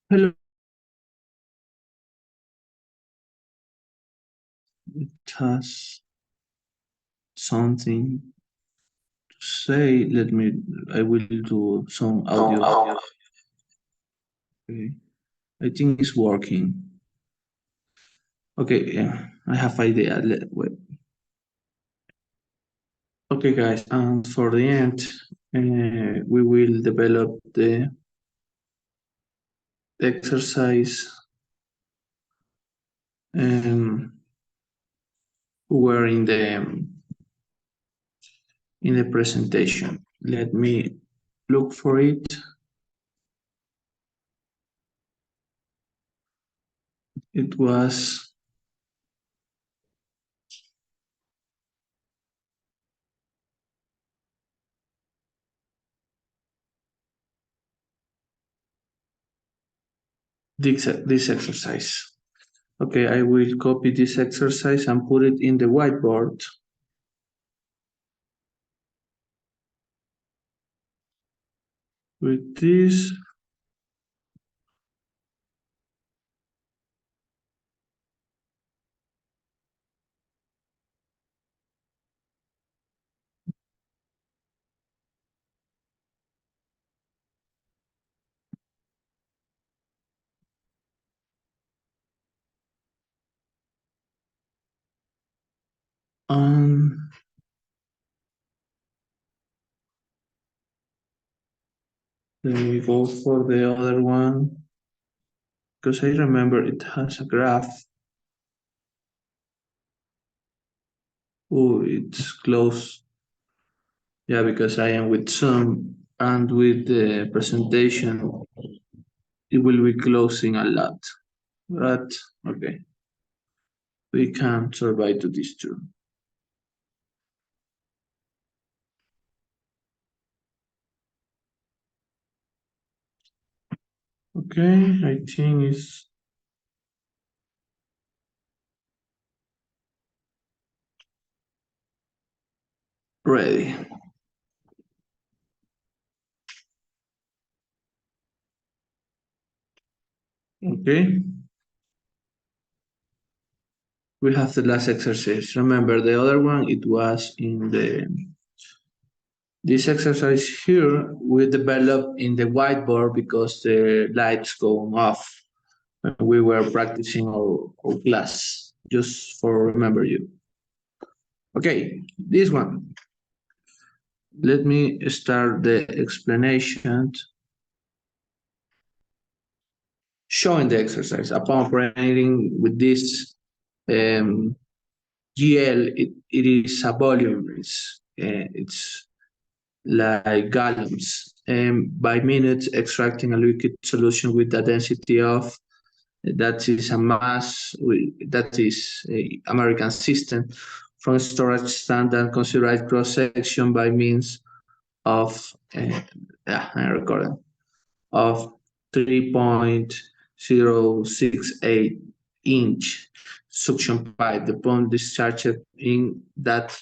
Hello. It has something to say. I will do some audio. Okay. I think it's working. Okay, yeah, I have idea. Wait. Okay, guys, and for the end, we will develop the exercise were in the presentation. Let me look for it. It was this exercise. Okay, I will copy this exercise and put it in the whiteboard. With this. Let me go for the other one, because I remember it has a graph. Oh, it's close. Yeah, because I am with Zoom and with the presentation, it will be closing a lot. But okay, we can survive to this too. Okay, I think it's ready. Okay. We have the last exercise. Remember the other one, it was in this exercise here we developed in the whiteboard because the lights go off when we were practicing our class, just for remember you. Okay, this one. Let me start the explanation showing the exercise. Upon operating with this GL, it is a volume. It's like gallons. By minutes, extracting a liquid solution with a density of, that is a mass, that is a American system, from storage standard considered cross-section by means of, I recorded, of 3.068 inch suction pipe. The pump discharged in that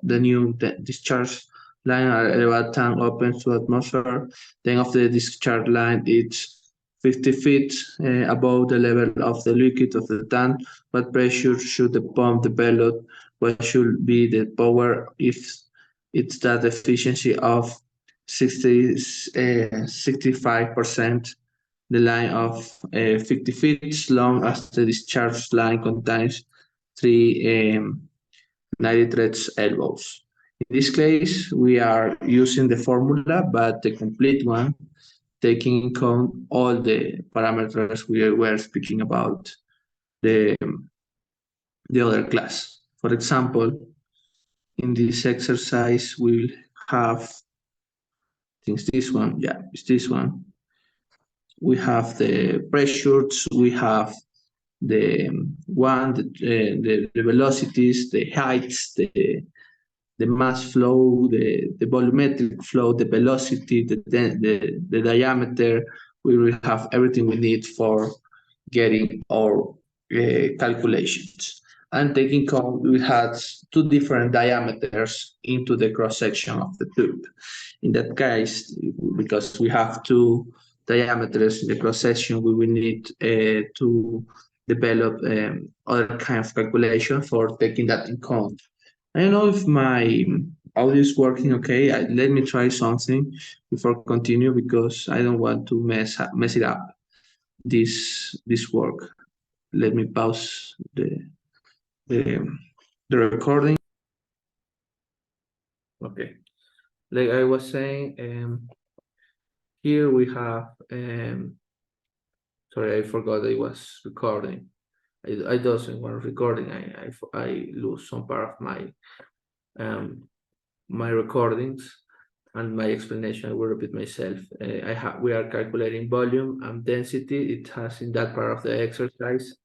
the new discharge line elevated tank opens to atmosphere. Then of the discharge line, it's 50 feet above the level of the liquid of the tank. What pressure should the pump develop? What should be the power if it's that efficiency of 65%? The line of 50 feet long as the discharge line contains 393 elbows. In this case, we are using the formula, but the complete one, taking into account all the parameters we were speaking about the other class. For example, in this exercise, we'll have, I think it's this one, yeah, it's this one. We have the pressures, we have the velocities, the heights, the mass flow, the volumetric flow, the velocity, the diameter. We will have everything we need for getting our calculations. And taking account, we had two different diameters into the cross section of the tube. In that case, because we have two diameters in the cross section, we will need to develop other kind of calculation for taking that in account. I don't know if my audio is working okay. Let me try something before continue because I don't want to mess it up. This work. Let me pause the the recording. Okay, like I was saying, here we have. Sorry, I forgot I was recording. I doesn't want recording. I lose some part of my recordings and my explanation. I will repeat myself. We are calculating volume and density. It has in that part of the exercise.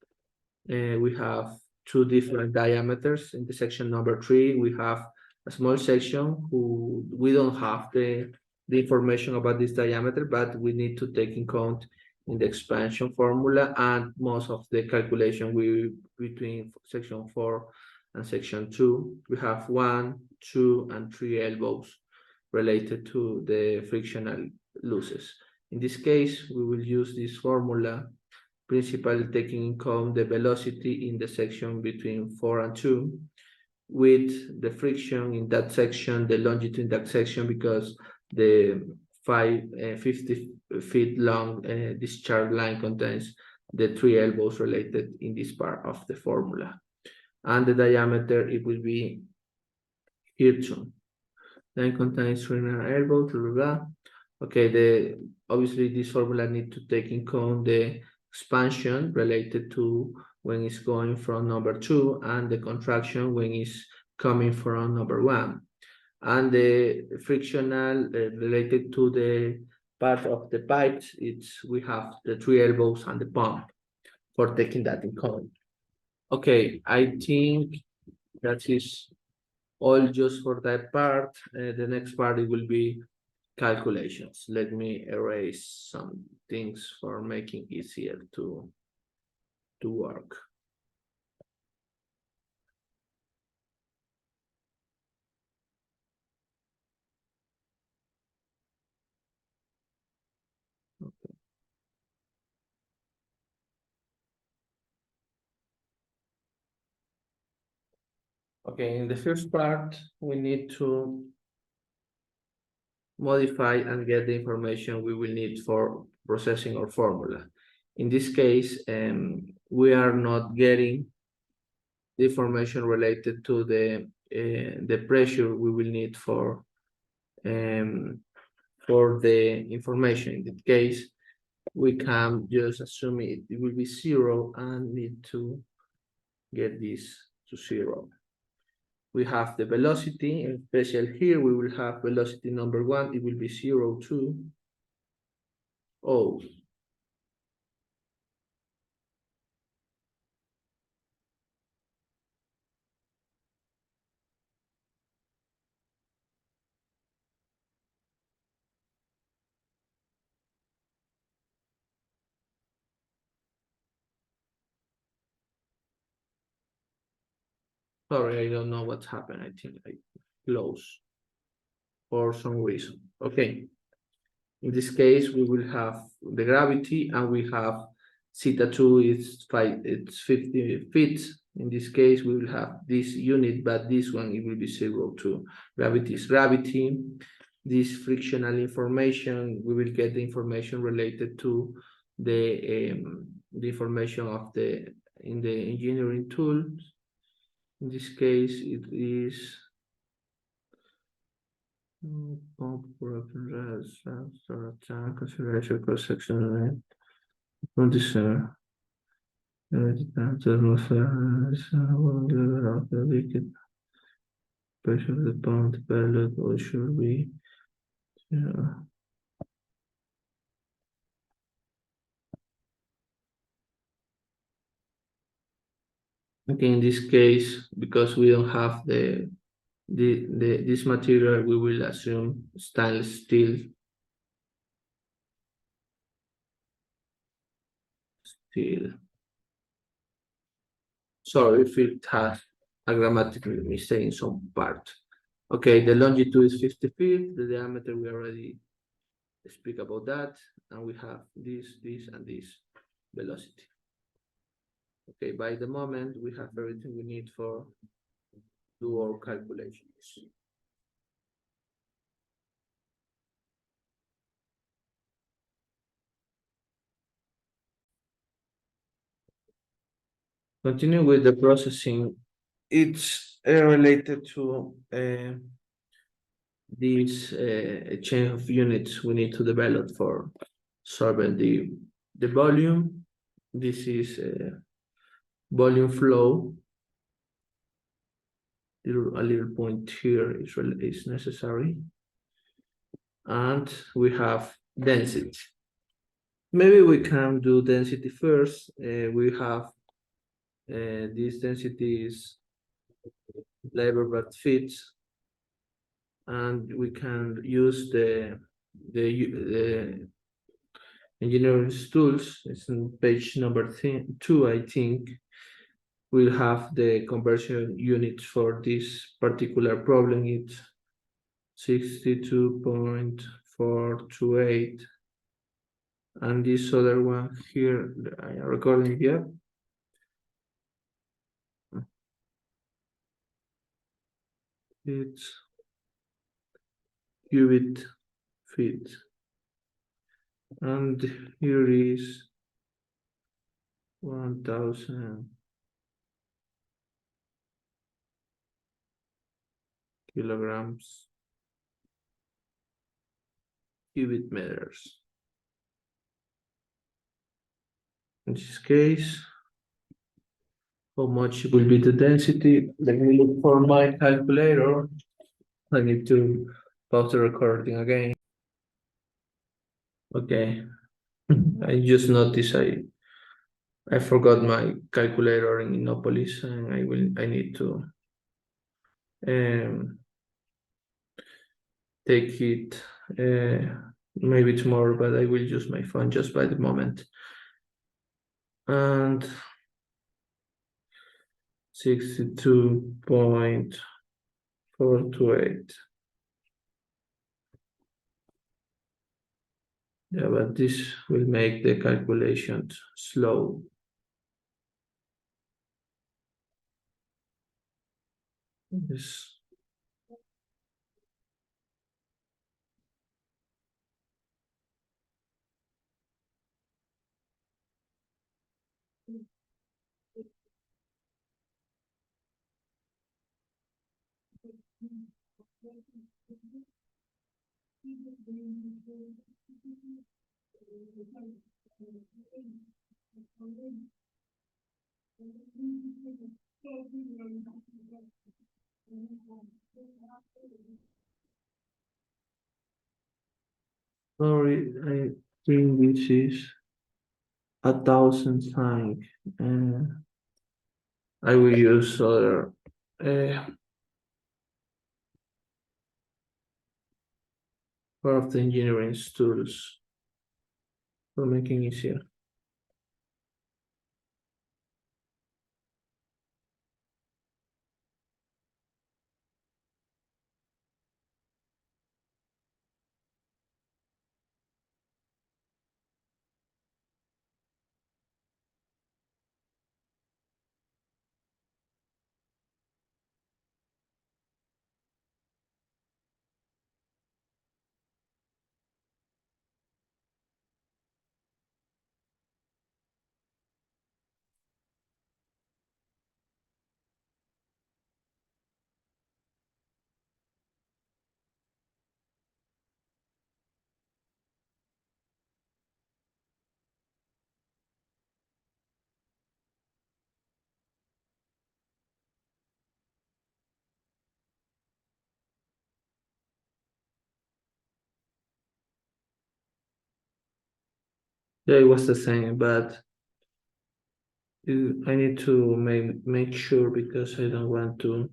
We have two different diameters. In the section number 3, we have a small section who we don't have the information about this diameter, but we need to take in account in the expansion formula and most of the calculation between section 4 and section 2. We have 1, 2, and 3 elbows related to the frictional losses. In this case, we will use this formula, principally taking in account the velocity in the section between 4 and 2, with the friction in that section, the longitude in that section, because the 50 feet long discharge line contains the 3 elbows related in this part of the formula. And the diameter, it will be here too. Then contains 3 elbows, blah, blah, blah. Okay, obviously this formula need to take in account the expansion related to when it's going from number 2 and the contraction when it's coming from number 1. And the frictional related to the part of the pipes, we have the 3 elbows and the pump for taking that in account. Okay, I think that is all just for that part. The next part, it will be calculations. Let me erase some things for making easier to work. Okay. Okay, in the first part, we need to modify and get the information we will need for processing our formula. In this case, we are not getting the information related to the pressure we will need for the information. In that case, we can just assume it will be 0 and need to get this to 0. We have the velocity, and especially here we will have velocity number 1, it will be 0, 2, 0. Sorry, I don't know what's happened. I think I closed for some reason. Okay. In this case, we will have the gravity, and we have zeta 2 is 50 feet. In this case, we will have this unit, but this one, it will be 0, 2. Gravity is gravity. This frictional information, we will get the information related to the information of in the engineering tools. In this case, it is pump consideration cross section from this pressure of the pump pellet or should be okay. In this case, because we don't have this material, we will assume stainless steel. Sorry if it has a grammatical mistake in some part. Okay, the longitude is 50 feet. The diameter we already speak about that, and we have this, and this velocity. Okay, by the moment we have everything we need for do our calculations. Continue with the processing. It's related to this chain of units we need to develop for solving the volume. This is volume flow. A little point here is necessary. And we have density. Maybe we can do density first. We have this density is labor but fits, and we can use the engineering tools. It's on page number 2, I think. We'll have the conversion units for this particular problem. It's 62.428, and this other one here I am recording here. It's cubic feet, and here is 1000 kilograms cubic meters. In this case, how much will be the density? Let me look for my calculator. I need to pause the recording again. Okay, I just noticed I forgot my calculator in Innopolis, and I need to take it maybe tomorrow, but I will use my phone just by the moment. And 62.428. Yeah, but this will make the calculations slow. Yes. Sorry, I think this is 1,000 times. I will use other part of the engineering tools for making it easier. Yeah, it was the same, but I need to make sure, because I don't want to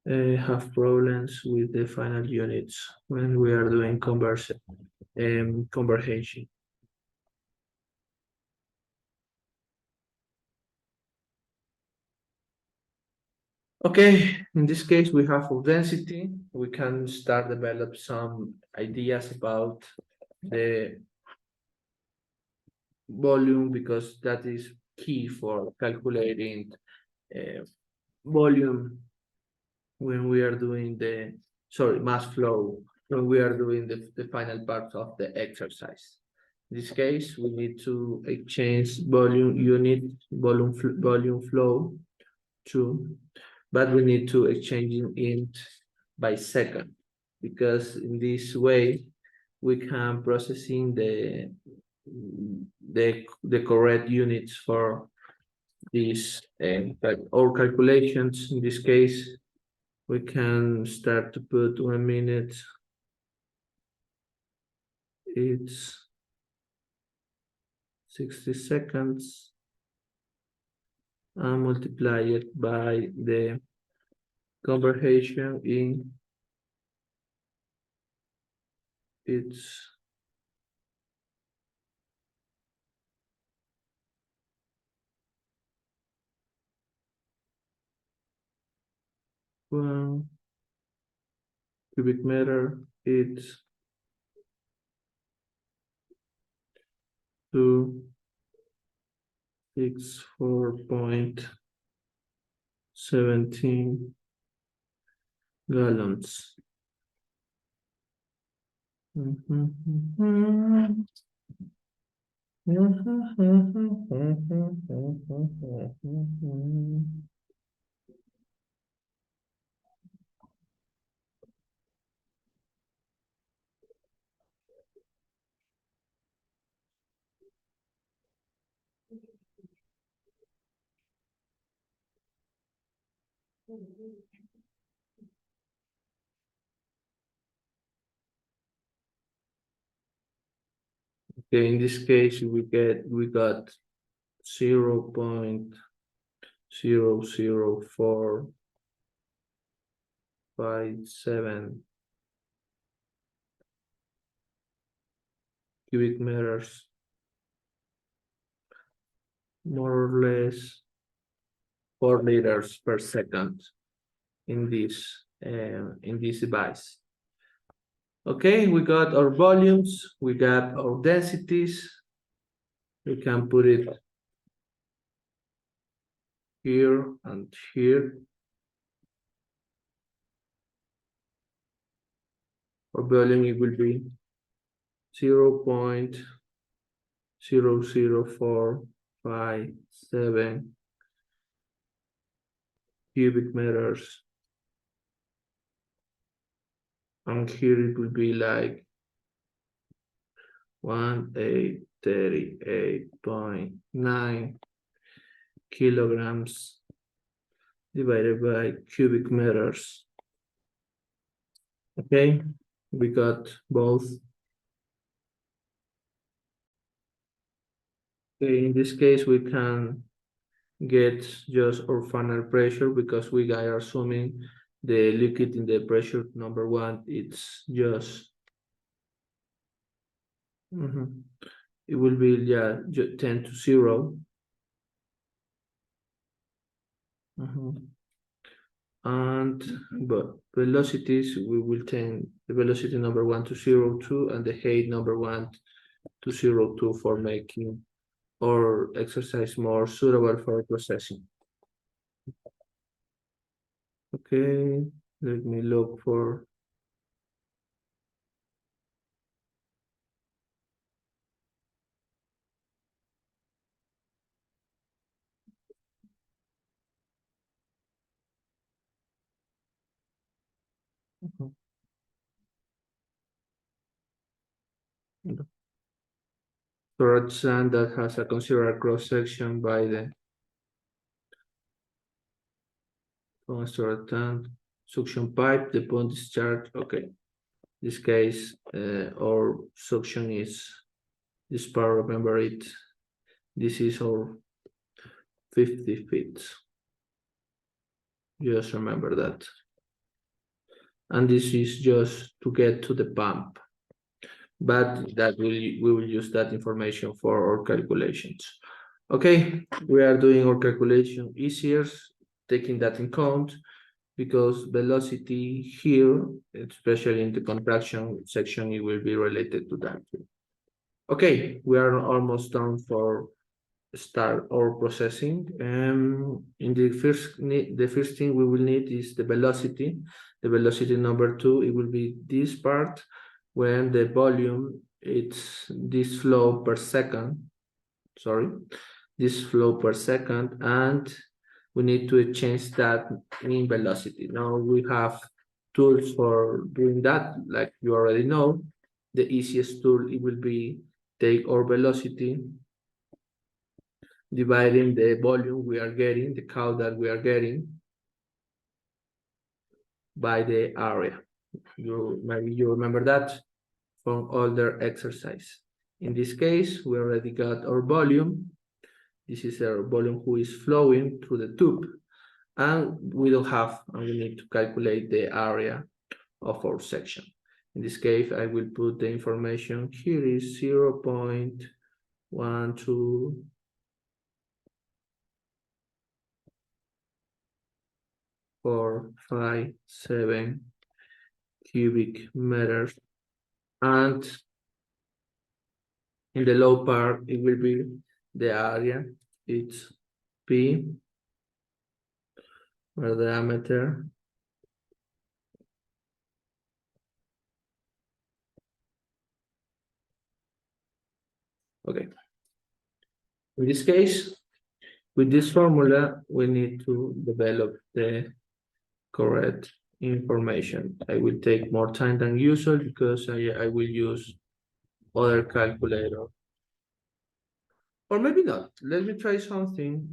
have problems with the final units when we are doing conversion. Okay, in this case, we have our density. We can start develop some ideas about the volume because that is key for calculating volume when we are doing mass flow, when we are doing the final part of the exercise. In this case, we need to exchange volume unit, volume flow too, but we need to exchange it by second, because in this way we can processing the correct units for these or calculations. In this case, we can start to put 1 minute. It's 60 seconds and multiply it by the conversion in its one cubic meter. It's 264.17 gallons. Okay, in this case, we got 0.00457 cubic meters, more or less 4 liters per second in this device. Okay, we got our volumes, we got our densities. We can put it here and here. Our volume, it will be 0.00457 cubic meters. And here it will be like 1838.9 kilograms divided by cubic meters. Okay, we got both. Okay, in this case, we can get just our final pressure because we are assuming the liquid in the pressure number 1, it's just it will be 10 to 0. And but velocities, we will turn the velocity number 1 to 0.2 and the height number 1 to 0.2 for making our exercise more suitable for processing. Okay, let me look for storage sand that has a considerable cross section by the storage tank, suction pipe, the pond discharge. Okay, in this case, our suction is this part. Remember it. This is our 50 feet. Just remember that. And this is just to get to the pump, but that we will use that information for our calculations. Okay, we are doing our calculation easier, taking that in count. because velocity here, especially in the contraction section, it will be related to that. Okay, we are almost done for start our processing. In the first thing we will need is the velocity. The velocity number 2, it will be this part when the volume, it's this flow per second, sorry, this flow per second, and we need to change that in velocity. Now we have tools for doing that, like you already know. The easiest tool, it will be take our velocity, dividing the volume we are getting, the count that we are getting, by the area. Maybe you remember that from older exercise. In this case, we already got our volume. This is our volume who is flowing through the tube. And we need to calculate the area of our section. In this case, I will put the information here is 0.12 457 cubic meters, and in the low part it will be the area. It's P or diameter okay. In this case, with this formula, we need to develop the correct information. I will take more time than usual because I will use other calculator. Or maybe not. Let me try something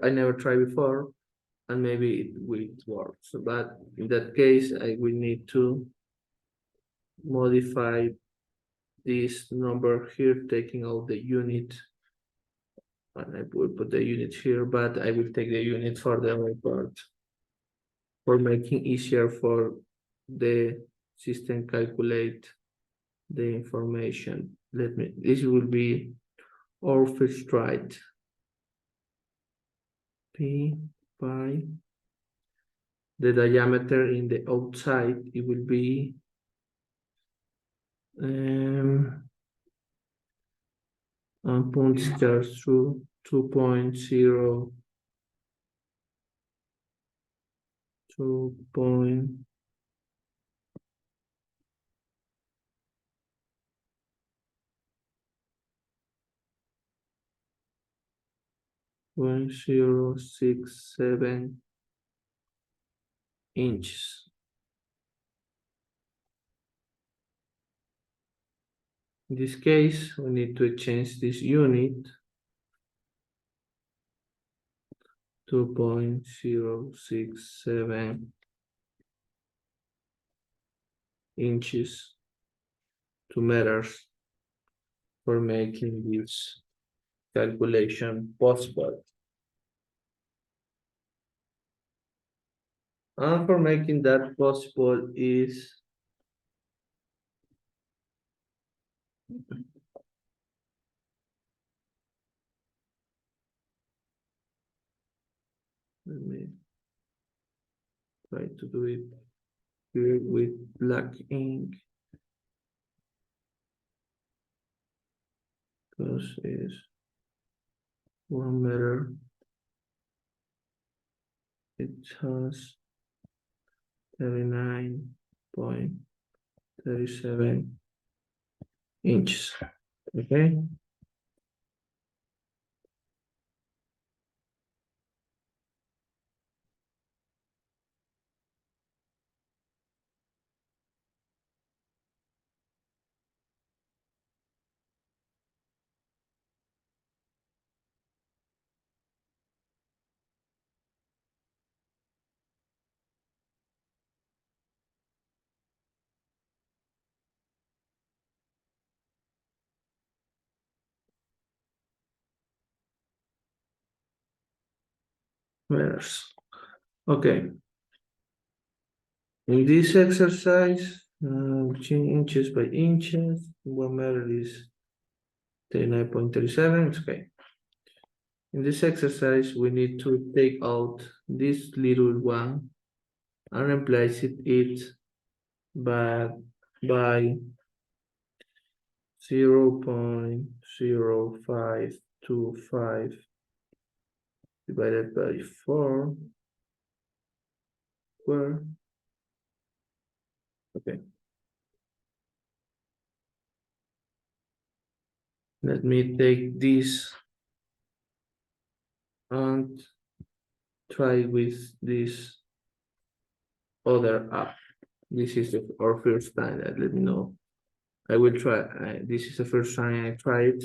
I never tried before, and maybe it will work. So, but in that case, I will need to modify this number here, taking out the unit. And I will put the unit here, but I will take the unit for the other part, for making easier for the system calculate the information. This will be our first right. P by the diameter in the outside, it will be point discharge through 2.0 2.067 inches. In this case, we need to change this unit 2.067 inches to meters for making this calculation possible. And for making that possible is let me try to do it here with black ink, because it's 1 meter. It has 39.37 inches. Okay. Meters. Okay. In this exercise, inches by inches, 1 meter is 39.37. Okay. In this exercise, we need to take out this little one and replace it by 0.0525 divided by 4 square. Okay. Let me take this and try with this other app. This is our first time. Let me know. I will try. This is the first time I try it,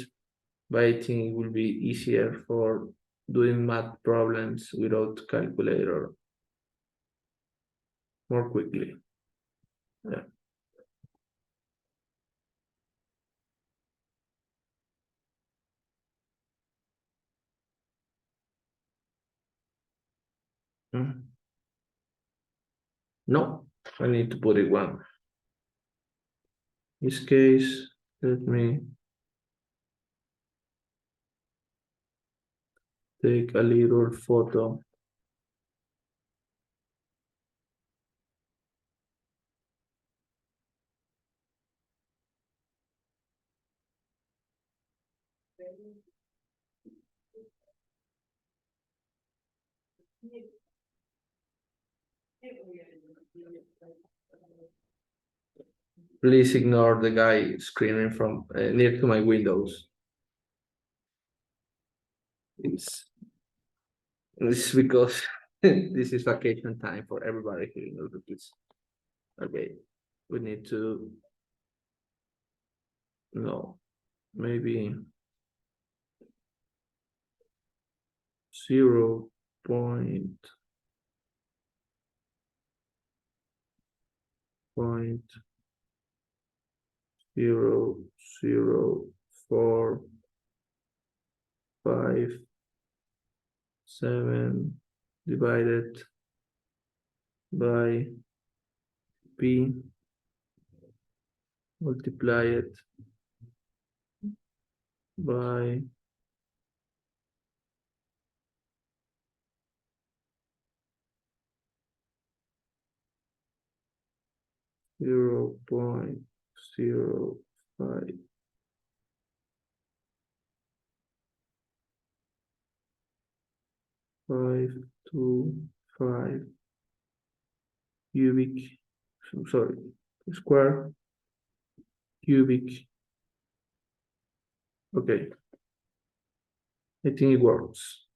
but I think it will be easier for doing math problems without calculator more quickly. Yeah. No, I need to put it one. In this case, let me take a little photo. Please ignore the guy screaming from near to my windows. It's because this is vacation time for everybody here in Urdukiz. Okay, we need to no, maybe 0.0045 divided by p multiply it by 0.05 525 cubic, sorry, square cubic. Okay, I think it works.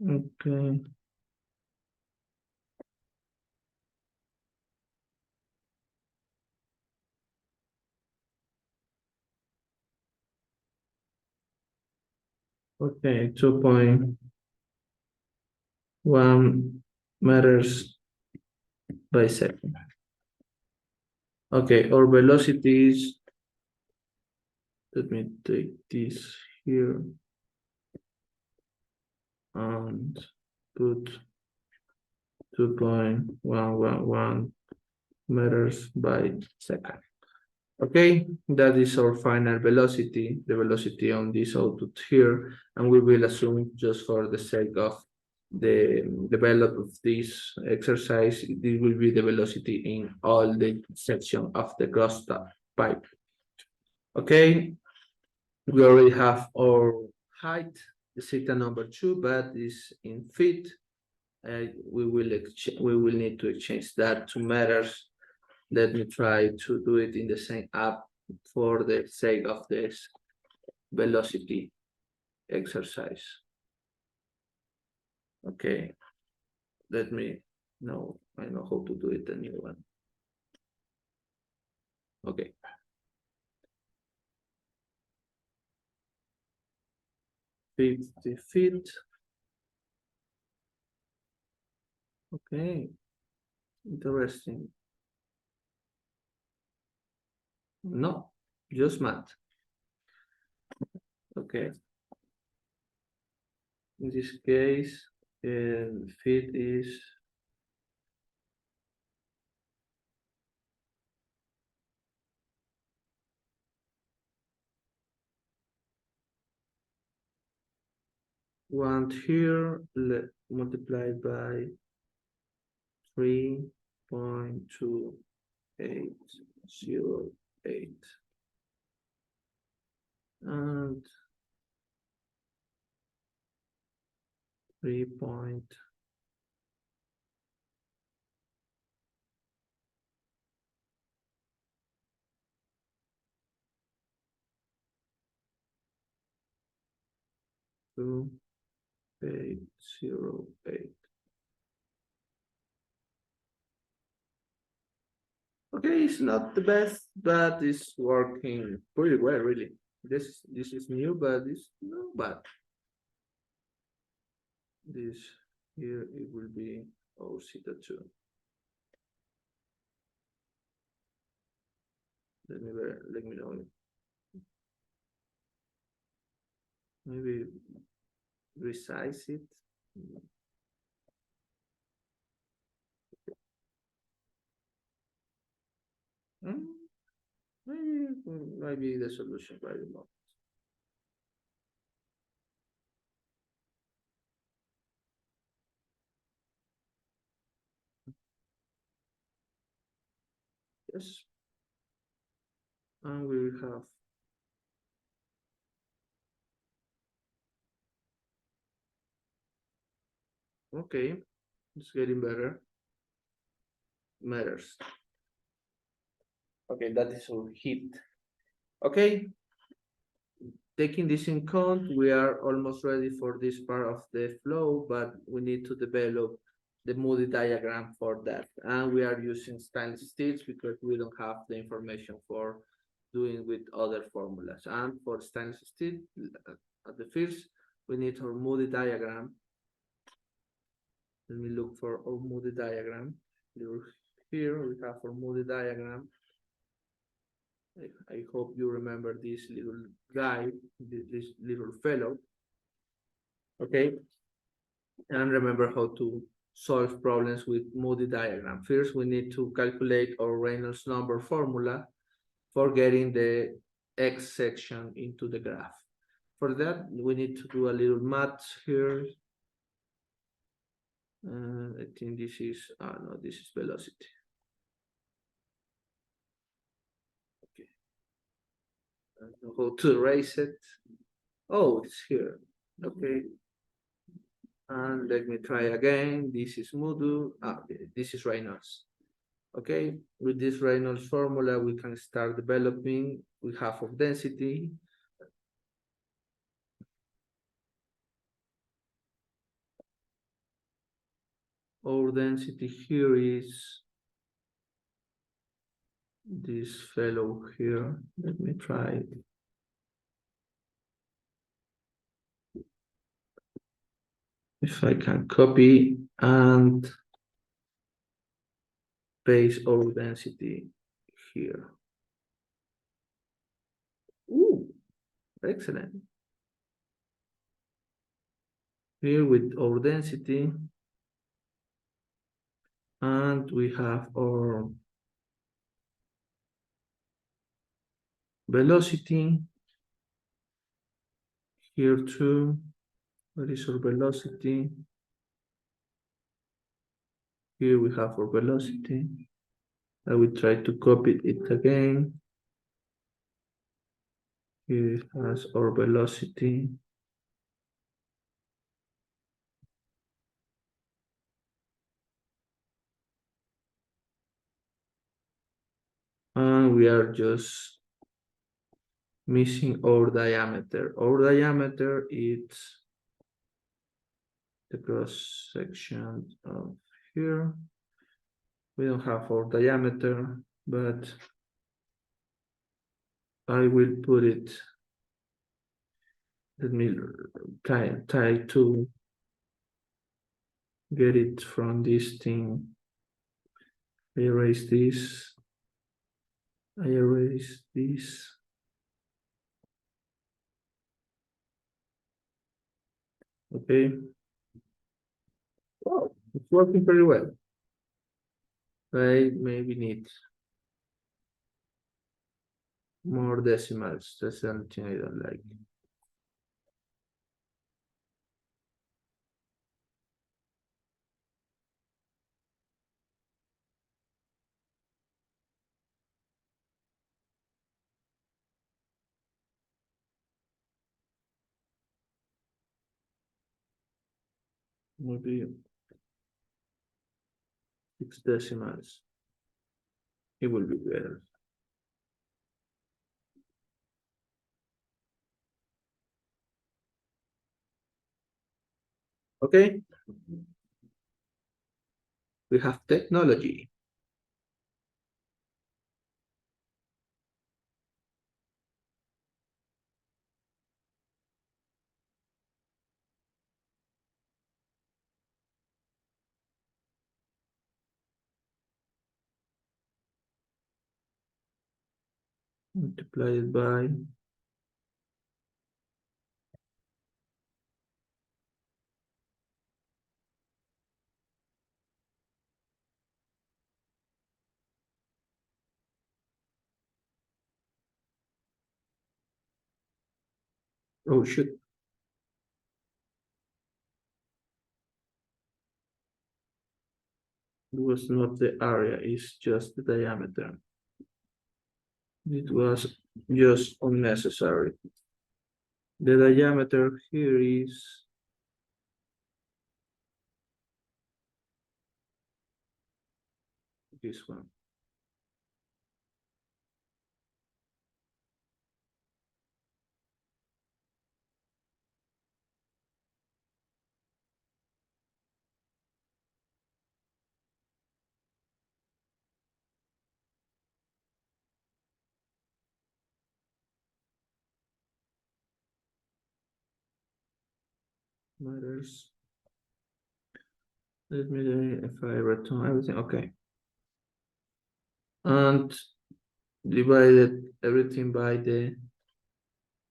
Okay. Okay, 2.1 meters by second. Okay, our velocity is, let me take this here and put 2.111 meters by second. Okay, that is our final velocity, the velocity on this output here, and we will assume just for the sake of the develop of this exercise, this will be the velocity in all the section of the cross pipe. Okay, we already have our height, the theta number 2, but is in feet. We will need to exchange that to meters. Let me try to do it in the same app for the sake of this velocity exercise. Okay, let me know. I know how to do it, the new one. Okay. 50 feet. Okay, interesting. No, just math. Okay. In this case, feet is want here multiplied by 3.2808 and 3 point 2808. Okay, it's not the best, but it's working pretty well, really. This is new, but it's not bad. This here it will be theta 2. Let me know. Maybe resize it. Maybe the solution by the moment. Yes. And we will have okay, it's getting better. Matters. Okay, that is our heat. Okay, taking this in count, we are almost ready for this part of the flow, but we need to develop the Moody diagram for that. And we are using stainless steel because we don't have the information for doing with other formulas. And for stainless steel, at the first, we need our Moody diagram. Let me look for our Moody diagram. Here we have our Moody diagram. I hope you remember this little guy, this little fellow. Okay. And remember how to solve problems with Moody diagram. First, we need to calculate our Reynolds number formula for getting the X section into the graph. For that, we need to do a little math here. I think this is, no, this is velocity. Okay. I don't know how to erase it. Oh, it's here. Okay. And let me try again. This is Moody. This is Reynolds. Okay, with this Reynolds formula, we can start developing. We have of density. Our density here is this fellow here. Let me try it. If I can copy and paste our density here. Ooh, excellent. Here with our density, and we have our velocity here too. What is our velocity? Here we have our velocity. I will try to copy it again. Here it has our velocity. And we are just missing our diameter. Our diameter is the cross section of here. We don't have our diameter, but I will put it. Let me try to get it from this thing. I erase this. I erase this. Okay. Wow, it's working pretty well. I maybe need more decimals. That's something I don't like. maybe 6 decimals. It will be better. Okay. We have technology. Multiplied by oh shoot. It was not the area, it's just the diameter. It was just unnecessary. The diameter here is this one. Matters. Let me if I return everything. Okay. And divided everything by the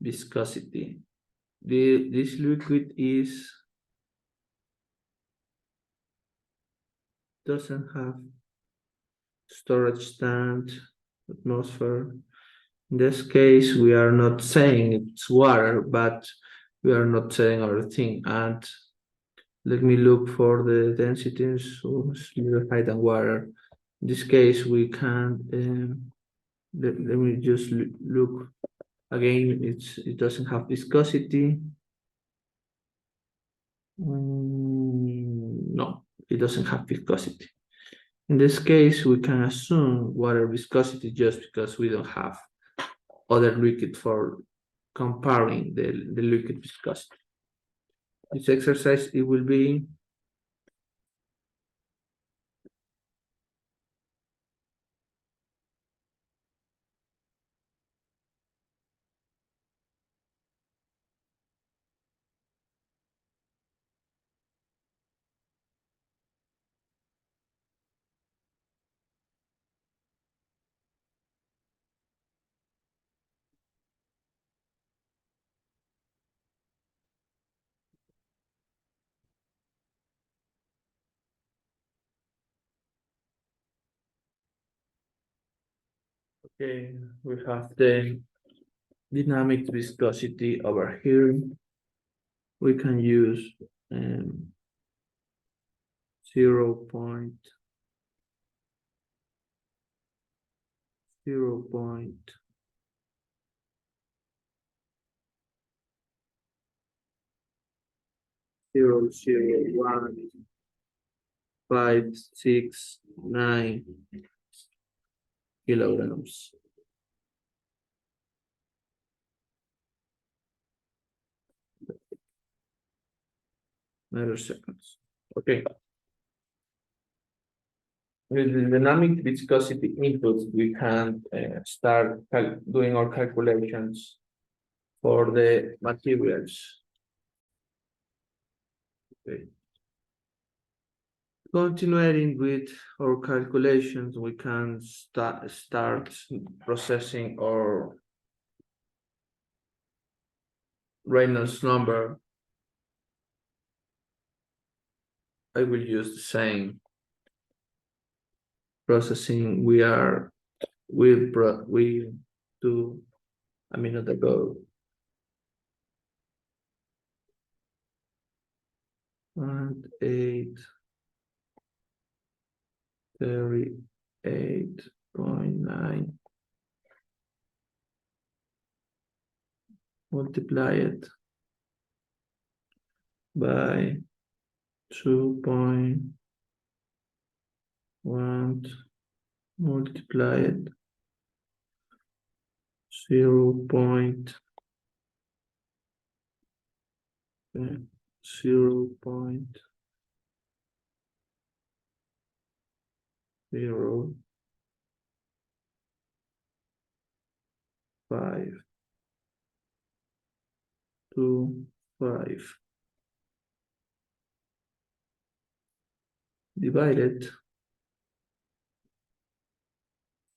viscosity. This liquid doesn't have storage tank, atmosphere. In this case, we are not saying it's water, but we are not saying everything. And let me look for the densities of height and water. In this case, we can let me just look again. It doesn't have viscosity. No, it doesn't have viscosity. In this case, we can assume water viscosity just because we don't have other liquid for comparing the liquid viscosity. This exercise, it will be okay. We have the dynamic viscosity over here. We can use 0.00159 kilograms. Seconds. Okay. With the dynamic viscosity inputs, we can start doing our calculations for the materials. Okay. Continuing with our calculations, we can start processing our Reynolds number. I will use the same processing we do a minute ago. And 38.9 multiply it by 2.1 multiplied 0.0525 divided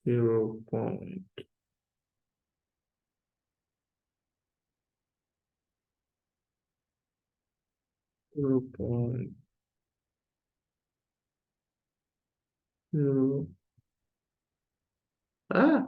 0.05 ah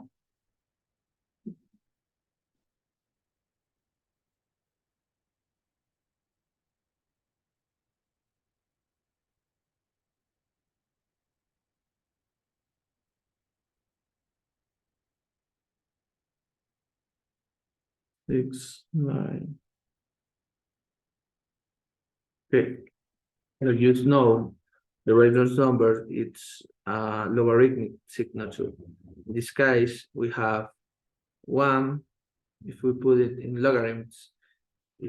6.9. Okay, so you know the Reynolds number, it's a logarithmic signature. In this case, we have 1. If we put it in logarithms,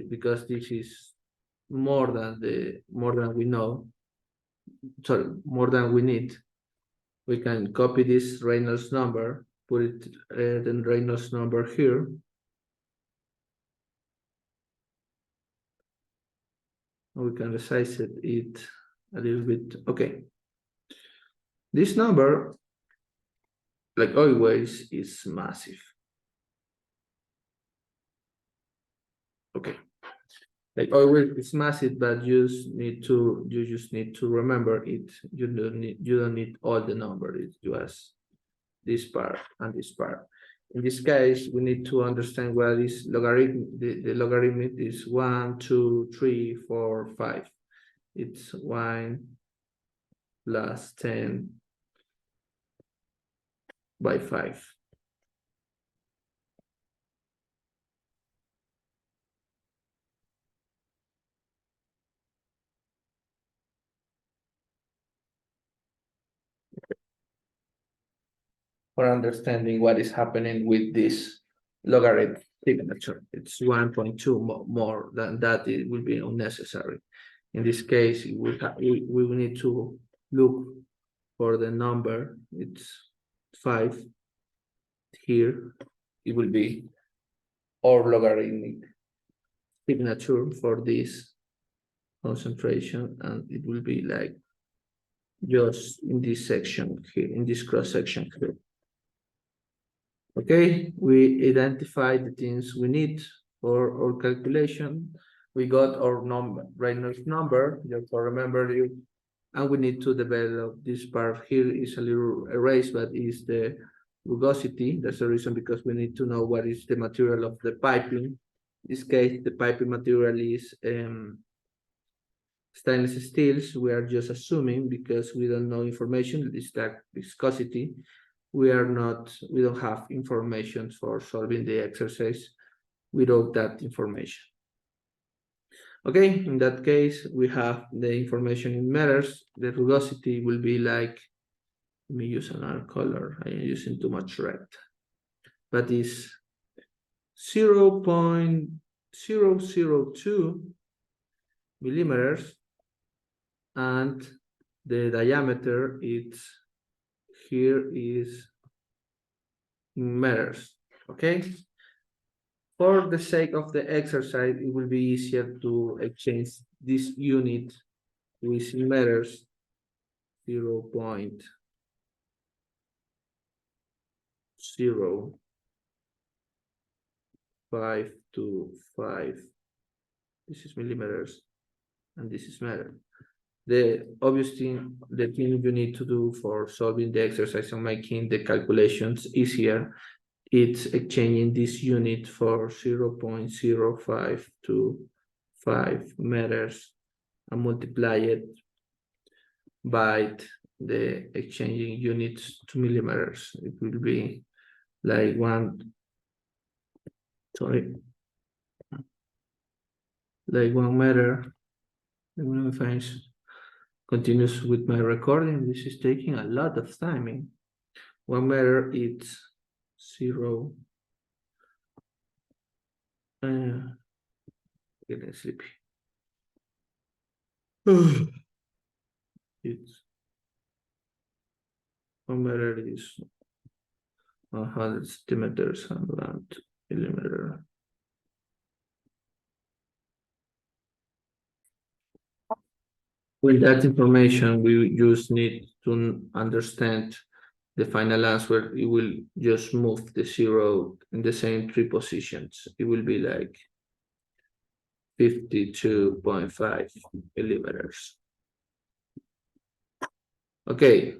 because this is more than we know, sorry, more than we need, we can copy this Reynolds number, put it the Reynolds number here. We can resize it a little bit. Okay. This number, like always, is massive. Okay. Like always, it's massive, but you just need to remember it. You don't need all the numbers. It's just this part and this part. In this case, we need to understand what is logarithm. The logarithm is 1, 2, 3, 4, 5. It's 1 plus 10 by 5. For understanding what is happening with this logarithm signature, it's 1.2 more than that. It will be unnecessary. In this case, we will need to look for the number. It's 5 here. It will be our logarithmic signature for this concentration, and it will be like just in this section here, in this cross section here. Okay, we identified the things we need for our calculation. We got our Reynolds number, therefore remember you, and we need to develop this part here. Is a little erased, but is the rugosity. That's the reason, because we need to know what is the material of the piping. In this case, the piping material is stainless steels. We are just assuming, because we don't know information, is that viscosity. We don't have information for solving the exercise without that information. Okay, in that case, we have the information in meters. The rugosity will be like, let me use another color. I am using too much red, but is 0.002 millimeters, and the diameter here is in meters. Okay, for the sake of the exercise, it will be easier to exchange this unit with meters. 0.052. This is millimeters, and this is meter. The obvious thing, the thing you need to do for solving the exercise and making the calculations easier, it's exchanging this unit for 0.0525 meters and multiply it by the exchanging units to millimeters. It will be like 1 meter. Let me find continues with my recording. This is taking a lot of time. 1 meter it's 0. Getting sleepy. It's 1 meter is 100 centimeters and 1 millimeter. With that information, we just need to understand the final answer. It will just move the 0 in the same 3 positions. It will be like 52.5 millimeters. Okay,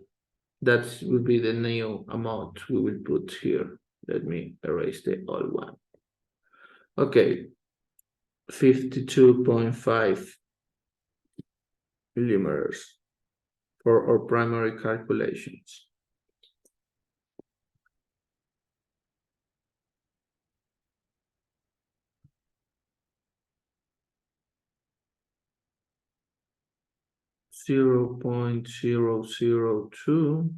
that will be the new amount we will put here. Let me erase the old one. Okay, 52.5 millimeters for our primary calculations. Zero 0.002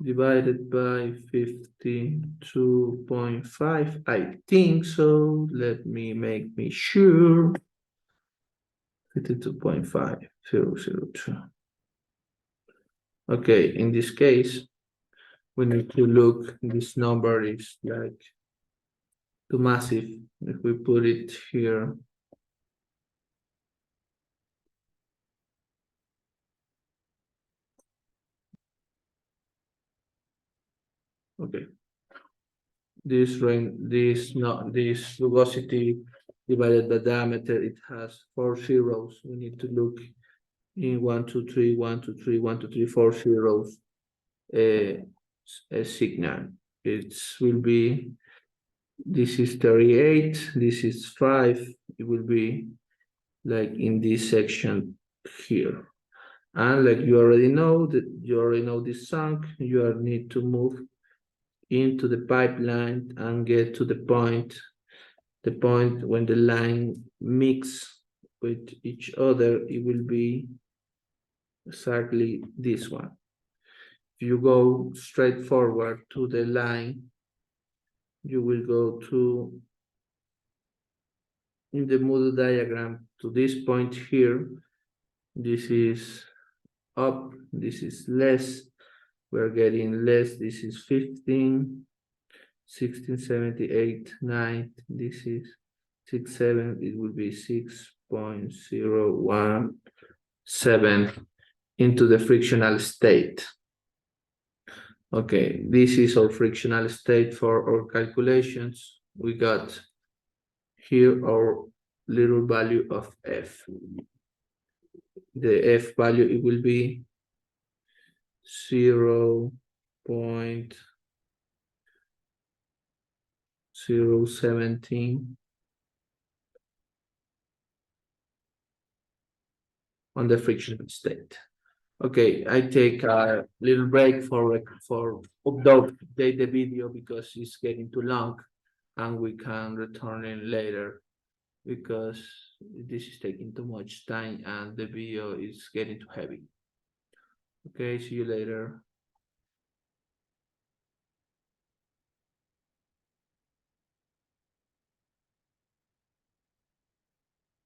divided by 52.5. I think so. Let me make me sure. 52.5002. Okay, in this case, we need to look. This number is like too massive. If we put it here, okay. This rugosity divided by diameter, it has 4 zeros. We need to look in 1, 2, 3, 1, 2, 3, 1, 2, 3, 4 zeros. A signal. It will be, this is 38, this is 5. It will be like in this section here. And like you already know this sunk, you need to move into the pipeline and get to the point when the line mix with each other. It will be exactly this one. If you go straight forward to the line, you will go to, in the Moodle diagram, to this point here. This is up, this is less, we're getting less. This is 15, 16, 78, 9, this is 6, 7, it will be 6.017 into the frictional state. Okay, this is our frictional state for our calculations. We got here our little value of F. The F value, it will be 0.017 on the frictional state. Okay, I take a little break for update the video because it's getting too long, and we can return in later because this is taking too much time and the video is getting too heavy. Okay, see you later.